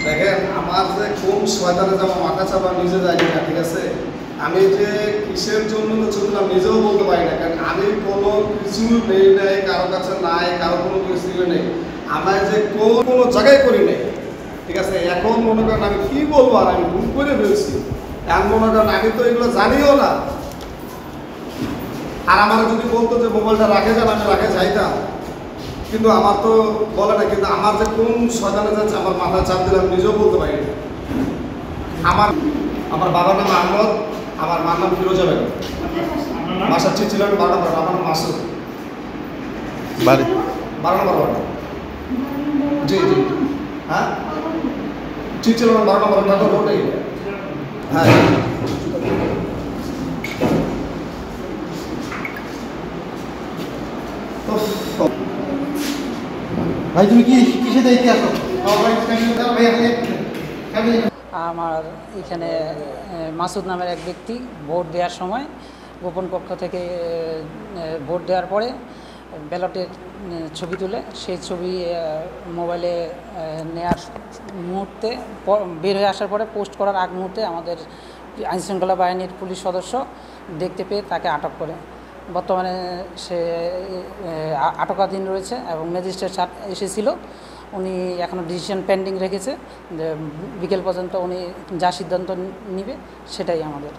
দেখেন আমার যে কোন শয়তানে যাবো মাথা চাপা নিজে জানি না, ঠিক আছে। আমি যে কিসের জন্য তো চললাম নিজেও বলতে পারি না, কারণ আমি কোনো কিছু নেই নাই, কারো কাছে নাই, কারো কোনো কিছু নেই। আমার যে কোনো জায়গায় করি নাই, ঠিক আছে। এখন মনে করেন আমি কি বলবো, আর আমি ভুল করে ফেলছি। এখন মনে করেন আমি তো এগুলো জানিও না। আর আমার যদি বলতো যে মোবাইলটা রাখে যান, আমি রাখে যাইতাম, কিন্তু আমার তো বলে না। কিন্তু আমার যে কোন শয়তানে যাচ্ছে আমার মাথায় চাপ দিলে আমি নিজেও বলতে পারি না। আমার বাবার নাম আহমদ, আমার মার নাম ফিরোজা বেগম। বাসার ছিলেন 12 নম্বর, আমার নাম মাসুদ, বাড়ি 12 নম্বর ওয়ার্ড। জি জি, হ্যাঁ ছিল 12 নম্বর ঢাকা রোডে। হ্যাঁ ভাই তুমি কি কিসে দেখতে আসো? আমার এখানে মাসুদ নামের এক ব্যক্তি ভোট দেওয়ার সময় গোপন কক্ষ থেকে ভোট দেওয়ার পরে ব্যালটের ছবি তুলে সেই ছবি মোবাইলে নেওয়ার মুহূর্তে বের হয়ে আসার পরে পোস্ট করার আগ মুহূর্তে আমাদের আইনশৃঙ্খলা বাহিনীর পুলিশ সদস্য দেখতে পেয়ে তাকে আটক করে। বর্তমানে সে আটকাধীন রয়েছে এবং ম্যাজিস্ট্রেট এসেছিল, উনি এখনও ডিসিশন পেন্ডিং রেখেছে যে বিকেল পর্যন্ত উনি যা সিদ্ধান্ত নিবে সেটাই আমাদের।